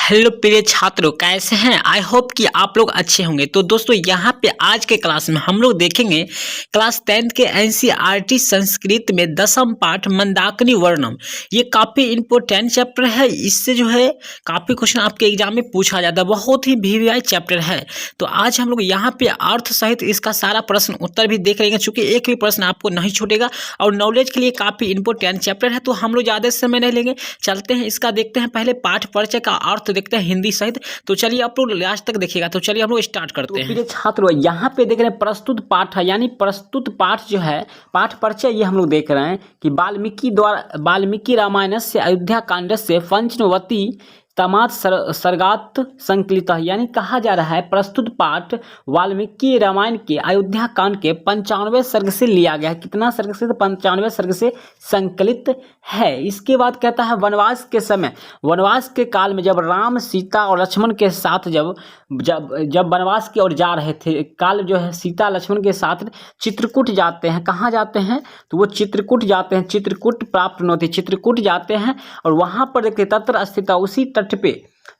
Hello प्रिय छात्रों, कैसे हैं? आई होप कि आप लोग अच्छे होंगे। तो दोस्तों, यहाँ पे आज के क्लास में हम लोग देखेंगे क्लास 10th के एनसीईआरटी संस्कृत में 10th पाठ मंदाकिनी वर्णम। ये काफ़ी इंपॉर्टेंट चैप्टर है। इससे जो है काफ़ी क्वेश्चन आपके एग्जाम में पूछा जाता है। बहुत ही वीवीआई चैप्टर है। तो आज हम लोग यहाँ पे अर्थ सहित इसका सारा प्रश्न उत्तर भी देख लेंगे, चूँकि एक भी प्रश्न आपको नहीं छूटेगा और नॉलेज के लिए काफ़ी इंपॉर्टेंट चैप्टर है। तो हम लोग ज़्यादा समय नहीं लेंगे, चलते हैं इसका देखते हैं। पहले पाठ परिचय का अर्थ देखते हैं हिंदी सहित। तो चलिए आप लोग लास्ट तक देखिएगा। तो चलिए हम लोग स्टार्ट करते हैं। प्रिय छात्रों, यहाँ पे देख रहे हैं प्रस्तुत पाठ है, यानी प्रस्तुत पाठ जो है पाठ परिचय, ये हम लोग देख रहे हैं कि वाल्मीकि रामायण से अयोध्या कांड से पंचवती तमात सर्गात संकलित, यानी कहा जा रहा है प्रस्तुत पाठ वाल्मीकि रामायण के अयोध्या कांड के 95 सर्ग से लिया गया है। कितना सर्ग से? 95 सर्ग से संकलित है। इसके बाद कहता है वनवास के समय, वनवास के काल में जब राम सीता और लक्ष्मण के साथ जब वनवास की ओर जा रहे थे, काल जो है सीता लक्ष्मण के साथ चित्रकूट जाते हैं। कहाँ जाते हैं? तो वो चित्रकूट जाते हैं। चित्रकूट प्राप्त होती, चित्रकूट जाते हैं और वहाँ पर देखते तत्र स्थित, उसी तट पे,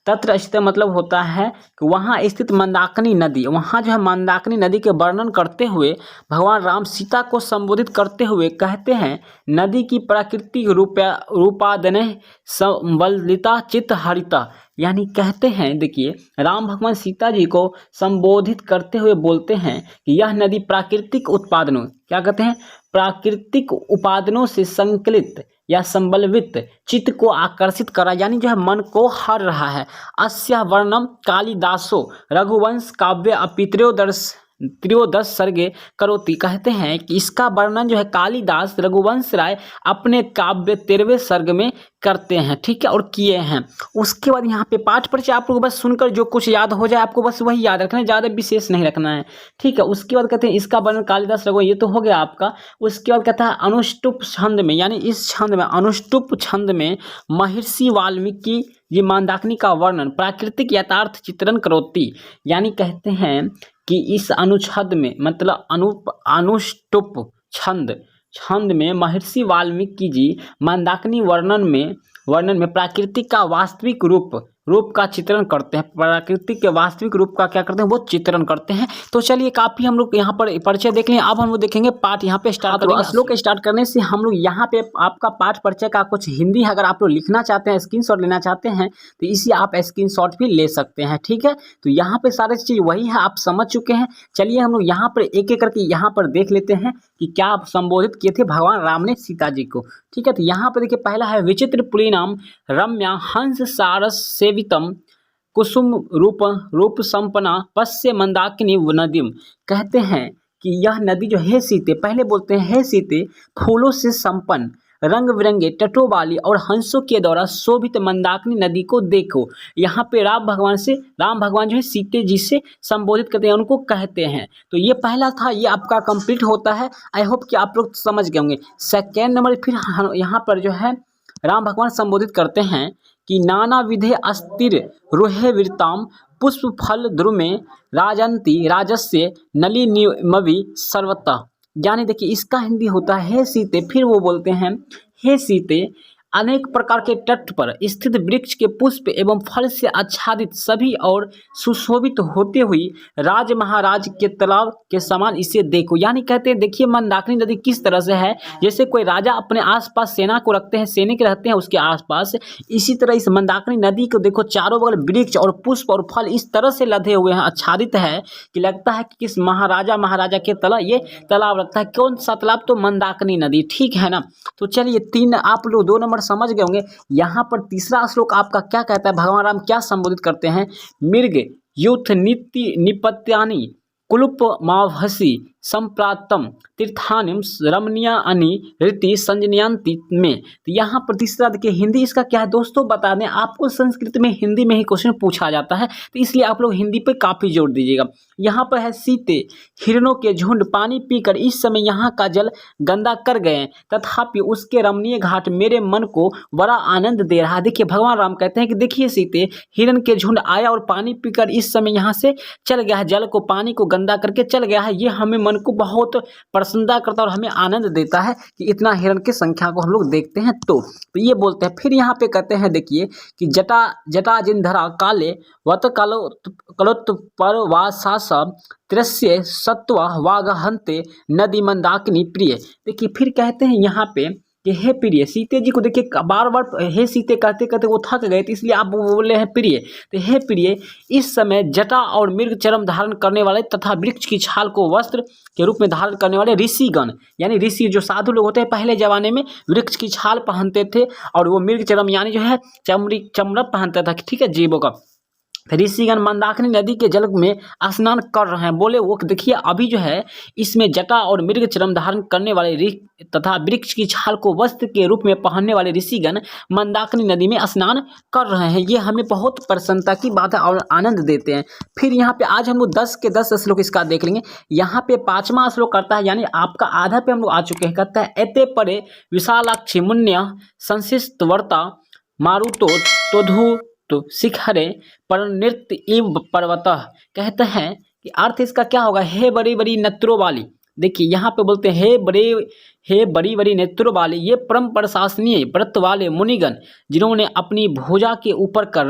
तत्र स्थित मतलब होता है कि वहाँ स्थित मंदाकिनी नदी, वहाँ जो है मंदाकिनी नदी के वर्णन करते हुए भगवान राम सीता को संबोधित करते हुए कहते हैं नदी की प्राकृतिक रूपादने संवलिता चित्त हरिता, यानी कहते हैं, देखिए राम भगवान सीता जी को संबोधित करते हुए बोलते हैं कि यह नदी प्राकृतिक उत्पादनों, क्या कहते हैं, प्राकृतिक उपादानों से संकलित या संबलवित चित्त को आकर्षित करा, यानी जो है मन को हर रहा है। अस्य वर्णम कालिदासो रघुवंश काव्य त्रयोदश सर्गे करोति, कहते हैं कि इसका वर्णन जो है कालिदास रघुवंश राय अपने काव्य 13वें सर्ग में करते हैं, ठीक है, और किए हैं। उसके बाद यहाँ पे पाठ परिचय आप लोग बस सुनकर जो कुछ याद हो जाए आपको बस वही याद रखना है, ज़्यादा विशेष नहीं रखना है, ठीक है। उसके बाद कहते हैं इसका वर्णन कालिदास रघुवंश, ये तो हो गया आपका। उसके बाद कहता है अनुष्टुप छंद में, यानी इस छंद में, अनुष्टुप छंद में महर्षि वाल्मीकि ये मंदाकिनी का वर्णन प्राकृतिक यथार्थ चित्रण करोति, यानी कहते हैं कि इस अनुच्छद में, मतलब अनुष्टुप छंद में महर्षि वाल्मीकि जी मंदाकिनी वर्णन में प्राकृतिक का वास्तविक रूप का चित्रण करते हैं। प्राकृतिक के वास्तविक रूप का क्या करते हैं? वो चित्रण करते हैं। तो चलिए काफ़ी हम लोग यहाँ पर परिचय देख लें। अब हम लोग देखेंगे पाठ यहाँ पे स्टार्ट करेंगे। श्लोक स्टार्ट करने से हम लोग यहाँ पे आपका पाठ परिचय का कुछ हिंदी अगर आप लोग लिखना चाहते हैं, स्क्रीनशॉट लेना चाहते हैं, तो इसी आप स्क्रीनशॉट भी ले सकते हैं, ठीक है। तो यहाँ पे सारी चीज़ वही है, आप समझ चुके हैं। चलिए हम लोग यहाँ पर एक एक करके यहाँ पर देख लेते हैं कि क्या आप संबोधित किए थे भगवान राम ने सीता जी को, ठीक है। तो यहाँ पर देखिए पहला है विचित्र पुलिनाम रम्या हंस सारस सेवितम कुसुम रूप संपन्ना पश्य मंदाकिनी नदीम, कहते हैं कि यह नदी जो है सीते, पहले बोलते हैं हे सीते, फूलों से संपन्न रंग बिरंगे तटों वाली और हंसों के द्वारा शोभित मंदाकिनी नदी को देखो। यहाँ पे राम भगवान जो है सीते जी से संबोधित करते हैं, उनको कहते हैं। तो ये पहला था, ये आपका कंप्लीट होता है। आई होप कि आप लोग समझ गए होंगे। सेकेंड नंबर फिर यहाँ पर जो है राम भगवान संबोधित करते हैं कि नाना विधे अस्तिर रुहे वीरताम पुष्प फल द्रुमे राजंती राजस्य नलिनीमवि सर्वतः, यानी देखिए इसका हिंदी होता है हे सीते, फिर वो बोलते हैं हे सीते, अनेक प्रकार के तट पर स्थित वृक्ष के पुष्प एवं फल से आच्छादित सभी और सुशोभित होते हुई राज महाराज के तालाब के समान इसे देखो, यानी कहते हैं देखिए मंदाकिनी नदी किस तरह से है, जैसे कोई राजा अपने आसपास सेना को रखते हैं, सैनिक रहते हैं उसके आसपास, इसी तरह इस मंदाकिनी नदी को देखो, चारों बगल वृक्ष और पुष्प और फल इस तरह से लदे हुए हैं, आच्छादित है कि लगता है कि किस महाराजा के तालाब, ये तालाब लगता है। कौन सा तालाब? तो मंदाकिनी नदी, ठीक है ना। तो चलिए तीन आप लोग 2 नंबर समझ गए होंगे। यहाँ पर तीसरा श्लोक आपका क्या कहता है, भगवान राम क्या संबोधित करते हैं? मृग यूथ नित्य निपत्यानि कुलुप माभसी संप्रातम तीर्थानिम रमणीयानि रीति संजनयंती में। तो यहाँ पर तीसरा देखिए हिंदी इसका क्या है दोस्तों, बता दें आपको संस्कृत में हिंदी में ही क्वेश्चन पूछा जाता है, तो इसलिए आप लोग हिंदी पे काफ़ी जोर दीजिएगा। यहाँ पर है सीते हिरणों के झुंड पानी पीकर इस समय यहाँ का जल गंदा कर गए, तथापि उसके रमणीय घाट मेरे मन को बड़ा आनंद दे रहा है। देखिए भगवान राम कहते हैं कि देखिए सीते, हिरण के झुंड आया और पानी पीकर इस समय यहाँ से चल गया है, जल को पानी को गंदा करके चल गया है, ये हमें मन को बहुत प्रसन्नता करता है और हमें आनंद देता है कि इतना हिरण की संख्या को हम लोग देखते हैं। तो ये बोलते हैं। फिर यहाँ पे कहते हैं देखिए कि जटा जिनधरा काले वत कलोत्परवासास तृष्य सत्व वागहन्ते नदी मंदाकिनी प्रिय। देखिए फिर कहते हैं यहाँ पे कि हे प्रिय, सीते जी को देखिए बार बार हे सीते कहते कहते वो थक गए, तो इसलिए आप बोले हैं प्रिय। तो हे प्रिय, इस समय जटा और मृग चर्म धारण करने वाले तथा वृक्ष की छाल को वस्त्र के रूप में धारण करने वाले ऋषिगण, यानी ऋषि जो साधु लोग होते हैं पहले जमाने में वृक्ष की छाल पहनते थे और वो मृग चर्म यानी जो है चमड़ा पहनता था, ठीक है, जीवों का। ऋषिगण मंदाकिनी नदी के जल में स्नान कर रहे हैं। बोले वो देखिए अभी जो है इसमें जटा और मृग चर्म धारण करने वाले तथा वृक्ष की छाल को वस्त्र के रूप में पहनने वाले ऋषिगण मंदाकिनी नदी में स्नान कर रहे हैं। ये हमें बहुत प्रसन्नता की बात है और आनंद देते हैं। फिर यहाँ पे आज हम लोग 10 के 10 श्लोक इसका देख लेंगे। यहाँ पे 5वां श्लोक करता है, यानी आपका आधा पे हम लोग आ चुके हैं। कहता है एते परे विशालाक्षी मुन्य संशिष्ट वर्ता मारुतो तोधु तो शिखरे पर नृत्य इव पर्वतः। कहते हैं कि अर्थ इसका क्या होगा, हे बड़ी बड़ी नेत्रों वाली। देखिए यहाँ पे बोलते हैं हे बड़ी बड़ी नेत्रों वाले, ये परम प्रशासनीय व्रत वाले मुनिगण जिन्होंने अपनी भुजा के ऊपर कर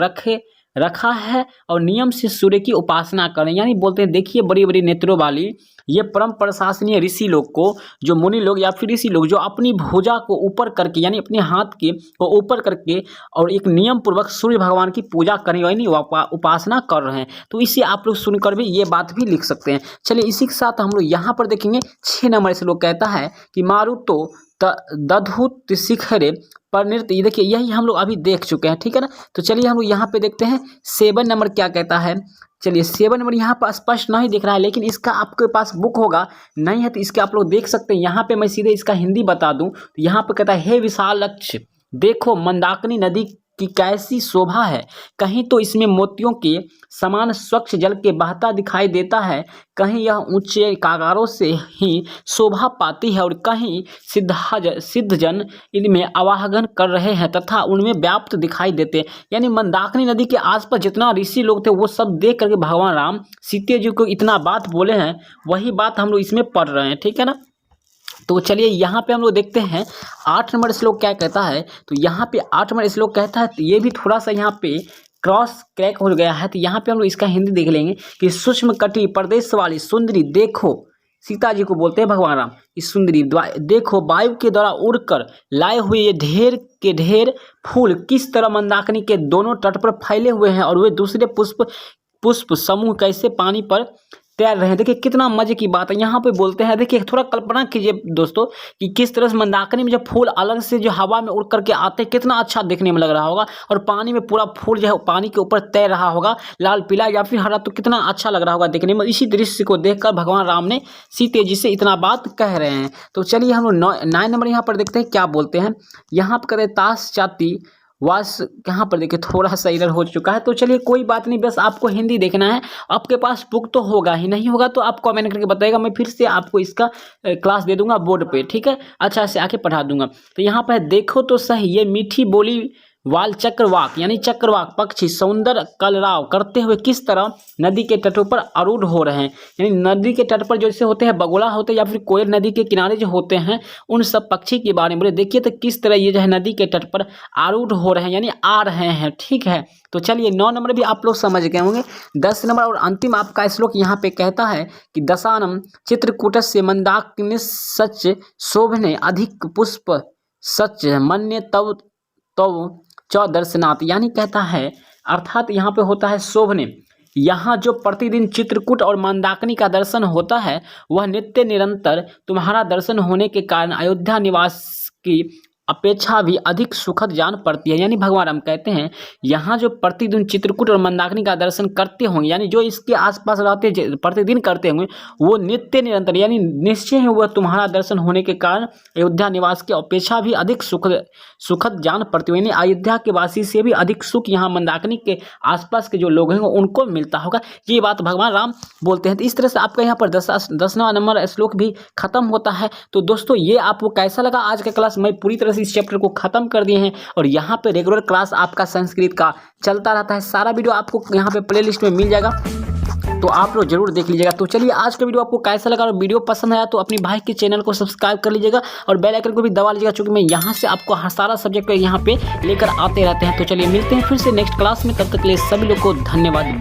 रखा है और नियम से सूर्य की उपासना करें। यानी बोलते हैं देखिए बड़ी बड़ी नेत्रों वाली ये परम प्रशासनीय ऋषि लोग को, जो मुनि लोग या फिर ऋषि लोग जो अपनी भुजा को ऊपर करके यानी अपने हाथ के को ऊपर करके और एक नियम पूर्वक सूर्य भगवान की पूजा करने यानी उपासना कर रहे हैं। तो इसे आप लोग सुनकर भी ये बात भी लिख सकते हैं। चलिए इसी के साथ हम लोग यहाँ पर देखेंगे 6 नंबर से लोग कहता है कि मारुतो दधुत शिखरे पर नृत्य। ये देखिए यही हम लोग अभी देख चुके हैं, ठीक है ना। तो चलिए हम लोग यहाँ पे देखते हैं 7 नंबर क्या कहता है। चलिए 7 नंबर यहाँ पर स्पष्ट नहीं दिख रहा है, लेकिन इसका आपके पास बुक होगा, नहीं है तो इसके आप लोग देख सकते हैं। यहाँ पे मैं सीधे इसका हिंदी बता दूं तो यहाँ पे कहता है हे विशाल लक्ष्य, देखो मंदाकिनी नदी की कैसी शोभा है। कहीं तो इसमें मोतियों के समान स्वच्छ जल के बहता दिखाई देता है, कहीं यह ऊंचे कागारों से ही शोभा पाती है और कहीं सिद्धजन इनमें आवाहन कर रहे हैं तथा उनमें व्याप्त दिखाई देते हैं। यानी मंदाकिनी नदी के आसपास जितना ऋषि लोग थे वो सब देख करके भगवान राम सीते जी को इतना बात बोले हैं, वही बात हम लोग इसमें पढ़ रहे हैं, ठीक है ना। तो चलिए यहाँ पे हम लोग देखते हैं 8 नंबर श्लोक क्या कहता है। तो यहाँ पे 8 नंबर श्लोक कहता है, तो ये भी थोड़ा सा यहाँ पे क्रॉस क्रैक हो गया है। तो यहाँ पे हम लोग इसका हिंदी देख लेंगे कि सूक्ष्म कटी प्रदेश वाली सुंदरी देखो, सीता जी को बोलते हैं भगवान राम, इस सुंदरी देखो वायु के द्वारा उड़कर लाए हुए ये ढेर के ढेर फूल किस तरह मंदाकिनी के दोनों तट पर फैले हुए हैं और वे दूसरे पुष्प समूह कैसे पानी पर तैर रहे हैं। देखिए कितना मजे की बात है। यहाँ पे बोलते हैं, देखिए थोड़ा कल्पना कीजिए दोस्तों कि किस तरह से मंदाकिनी में जब फूल अलग से जो हवा में उड़ करके आते हैं कितना अच्छा देखने में लग रहा होगा, और पानी में पूरा फूल जो है पानी के ऊपर तैर रहा होगा लाल पीला या फिर हरा, तो कितना अच्छा लग रहा होगा देखने में। इसी दृश्य को देखकर भगवान राम ने सीते जी से इतना बात कह रहे हैं। तो चलिए हम लोग 9 नंबर यहाँ पर देखते हैं क्या बोलते हैं। यहाँ पर कहते ताश चाती वास, यहाँ पर देखिए थोड़ा सा इधर हो चुका है। तो चलिए कोई बात नहीं, बस आपको हिंदी देखना है। आपके पास बुक तो होगा ही, नहीं होगा तो आप कमेंट करके बताइएगा, मैं फिर से आपको इसका क्लास दे दूंगा बोर्ड पे, ठीक है, अच्छा से आके पढ़ा दूंगा। तो यहाँ पर देखो तो सही, ये मीठी बोली वाल चक्रवाक यानी चक्रवाक पक्षी सौंदर्य कलराव करते हुए किस तरह नदी के तटों पर आरूढ़ हो रहे हैं। यानी नदी के तट पर जैसे होते हैं बगुला होते हैं या फिर कोयल नदी के किनारे जो होते हैं उन सब पक्षी के बारे में बोले। देखिए तो किस तरह ये जो है नदी के तट पर आरूढ़ हो रहे हैं यानी आ रहे हैं, ठीक है। तो चलिए 9 नंबर भी आप लोग समझ गए होंगे। 10 नंबर और अंतिम आपका श्लोक यहाँ पे कहता है कि दशानम चित्रकूटस्य मंदाकिनी सच शोभने अधिक पुष्प सच मन्य तव दर्शनाथ। यानी कहता है अर्थात यहाँ पे होता है शोभने, यहाँ जो प्रतिदिन चित्रकूट और मंदाकिनी का दर्शन होता है वह नित्य निरंतर तुम्हारा दर्शन होने के कारण अयोध्या निवास की अपेक्षा भी अधिक सुखद जान पड़ती है। यानी भगवान राम कहते हैं यहाँ जो प्रतिदिन चित्रकूट और मंदाकिनी का दर्शन करते होंगे, यानी जो इसके आसपास रहते प्रतिदिन करते होंगे, वो नित्य निरंतर यानी निश्चय ही वह तुम्हारा दर्शन होने के कारण अयोध्या निवास की अपेक्षा भी अधिक सुखद जान पड़ती है। यानी अयोध्या के वासी से भी अधिक सुख यहाँ मंदाकिनी के आसपास के जो लोग हैं उनको मिलता होगा, ये बात भगवान राम बोलते हैं। तो इस तरह से आपका यहाँ पर 10वां नंबर श्लोक भी खत्म होता है। तो दोस्तों ये आपको कैसा लगा आज का क्लास, मैं पूरी तरह से इस चैप्टर को खत्म कर दिए हैं और यहाँ पे रेगुलर क्लास आपका संस्कृत का चलता रहता है। सारा वीडियो आपको यहाँ पे प्लेलिस्ट में मिल जाएगा। तो आप लोग जरूर देख लीजिएगा। तो चलिए आज का वीडियो आपको कैसा लगा, और वीडियो पसंद आया तो अपनी भाई के चैनल को सब्सक्राइब कर लीजिएगा और बेल आइकन को भी दबा लीजिएगा, क्योंकि मैं यहाँ से आपको सारा सब्जेक्ट यहाँ पे लेकर आते रहते हैं। तो चलिए मिलते हैं फिर से नेक्स्ट क्लास में, तब तक के लिए सभी लोग को धन्यवाद।